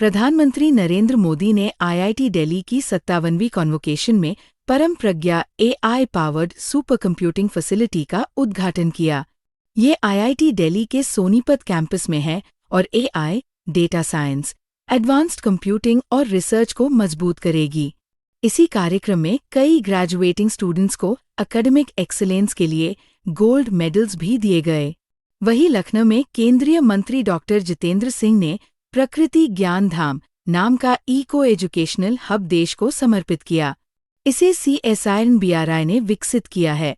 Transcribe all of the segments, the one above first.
प्रधानमंत्री नरेंद्र मोदी ने आईआईटी दिल्ली की 57वीं कॉन्वोकेशन में Param Pragya AI powered super computing facility का उद्घाटन किया। ये आईआईटी दिल्ली के सोनीपत कैंपस में है और AI, data science, advanced computing और रिसर्च को मजबूत करेगी। इसी कार्यक्रम में कई ग्रेजुएटिंग स्टूडेंट्स को एकेडमिक एक्सीलेंस के लिए गोल्ड मेडल्स भी दिए गए। वहीं लखनऊ में केंद्रीय मंत्री डॉक्टर जितेंद्र सिंह ने प्रकृति ज्ञान धाम नाम का इको एजुकेशनल हब देश को समर्पित किया। इसे CSIR-BRI ने विकसित किया है,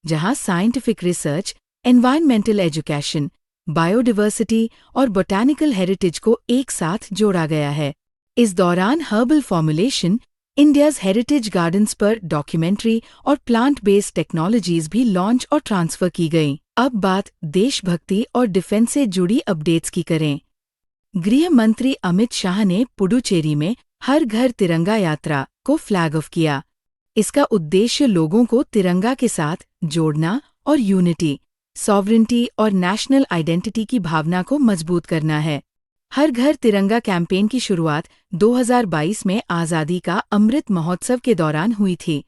जहां scientific research, environmental education, biodiversity और बोटैनिकल हेरिटेज को एक साथ जोड़ा गया है। इस दौरान herbal formulation, India's heritage gardens पर डॉक्यूमेंट्री और प्लांट बेस्ड टेक्नोलॉजीज भी लॉन्च और ट्रांसफर की गईं। अब बात देशभक्ति और डिफेंस से जुड़ी अपडेट्स की करें। गृह मंत्री अमित शाह ने पुडुचेरी में हर घर तिरंगा यात्रा को फ्लैग ऑफ किया। इसका उद्देश्य लोगों को तिरंगा के साथ जोड़ना और यूनिटी, सॉवरेनिटी और नेशनल आइडेंटिटी की भावना को मजबूत करना है। हर घर तिरंगा कैंपेन की शुरुआत 2022 में आज़ादी का अमृत महोत्सव के दौरान हुई थी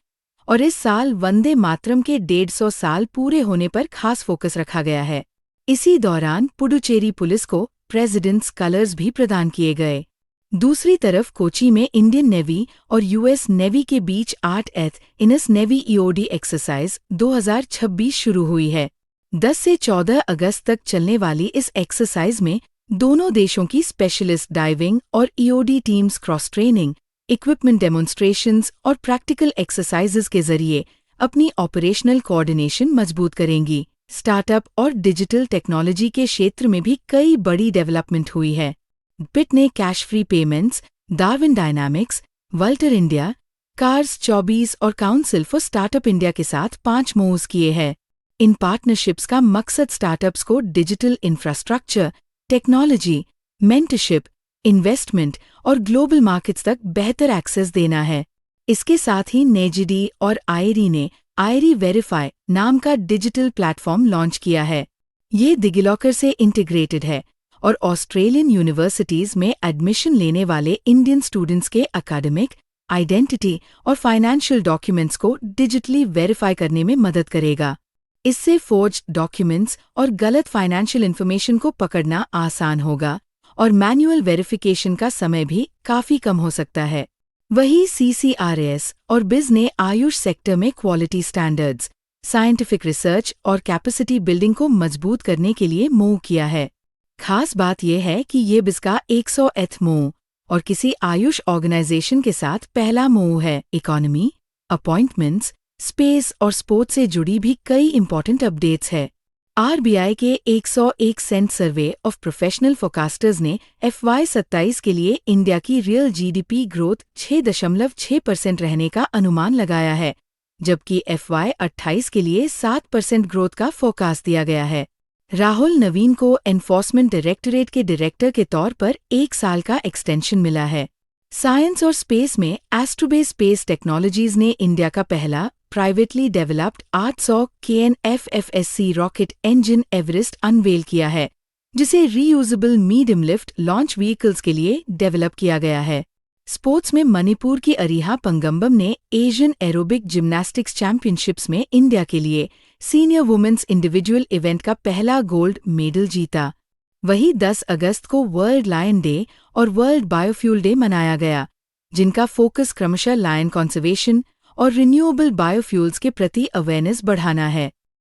और इस साल वंदे मातरम के 150 साल पूरे होने पर खास फोकस रखा गया है। इसी दौरान पुडुचेरी पुलिस को प्रेसिडेंट्स कलर्स भी प्रदान किए गए। दूसरी तरफ कोची में इंडियन नेवी और यूएस नेवी के बीच 8th इनस नेवी EOD एक्सरसाइज 2026 शुरू हुई है। 10 से 14 अगस्त तक चलने वाली इस एक्सरसाइज में दोनों देशों की स्पेशलिस्ट डाइविंग और EOD teams cross training, equipment demonstrations और प्रैक्टिकल एक्सरसाइजेज के जरिए अपनी ऑपरेशनल कोऑर्डिनेशन मजबूत करेंगी। स्टार्टअप और डिजिटल टेक्नोलॉजी के क्षेत्र में भी कई बड़ी डेवलपमेंट हुई है। बिट ने cash free payments, Darwin Dynamics, वल्टर इंडिया, कार्स 24 और काउंसिल फॉर स्टार्टअप इंडिया के साथ 5 मूव्स किए हैं। इन पार्टनरशिप्स का मकसद स्टार्टअप्स को digital infrastructure, technology, mentorship, investment और ग्लोबल मार्केट्स तक बेहतर एक्सेस देना है। इसके साथ ही नेजिडी और आयरी ने आयरी वेरीफाई नाम का डिजिटल प्लेटफॉर्म लॉन्च किया है। ये डिजिलॉकर से इंटीग्रेटेड है और ऑस्ट्रेलियन यूनिवर्सिटीज में एडमिशन लेने वाले इंडियन स्टूडेंट्स के एकेडमिक, आइडेंटिटी और फाइनेंशियल डॉक्यूमेंट्स को डिजिटली वेरीफाई करने में मदद करेगा। इससे फोर्ज्ड डॉक्यूमेंट्स और गलत फाइनेंशियल इन्फॉर्मेशन को पकड़ना आसान होगा और मैन्युअल वेरिफिकेशन का समय भी काफी कम हो सकता है। वहीं CCRAS और BIS ने आयुष सेक्टर में क्वालिटी स्टैंडर्ड्स, साइंटिफिक रिसर्च और कैपेसिटी बिल्डिंग को मजबूत करने के लिए मूव किया है। खास बात यह है कि ये BIS का 100th मूव और किसी आयुष ऑर्गेनाइजेशन के साथ पहला मूव है। इकोनॉमी, अपॉइंटमेंट्स, स्पेस और स्पोर्ट्स से जुड़ी भी कई इंपॉर्टेंट अपडेट्स है। RBI के 101 सेंट सर्वे ऑफ प्रोफेशनल फोरकास्टर्स ने FY27 के लिए इंडिया की रियल GDP ग्रोथ 6.6% रहने का अनुमान लगाया है, जबकि FY28 के लिए 7% ग्रोथ का फोरकास्ट दिया गया है। राहुल नवीन को एनफोर्समेंट डायरेक्टरेट के डायरेक्टर के तौर पर 1 साल का एक्सटेंशन मिला है। साइंस और स्पेस में एस्ट्रोबेस स्पेस टेक्नोलॉजीज ने इंडिया का पहला privately developed 800 kN FFSC rocket engine Everest unveil किया है, जिसे reusable medium lift launch vehicles के लिए डेवलप किया गया है। स्पोर्ट्स में मणिपुर की अरिहा पंगम्बम ने एशियन एरोबिक जिम्नास्टिक्स चैंपियनशिप्स में इंडिया के लिए सीनियर वुमेन्स इंडिविजुअल इवेंट का पहला गोल्ड मेडल जीता। वहीं 10 अगस्त को वर्ल्ड लायन डे और वर्ल्ड बायोफ्यूल डे मनाया गया, जिनका फोकस क्रमशः लायन कंजर्वेशन और रिन्यूएबल बायोफ्यूल्स के प्रति अवेयरनेस बढ़ाना है।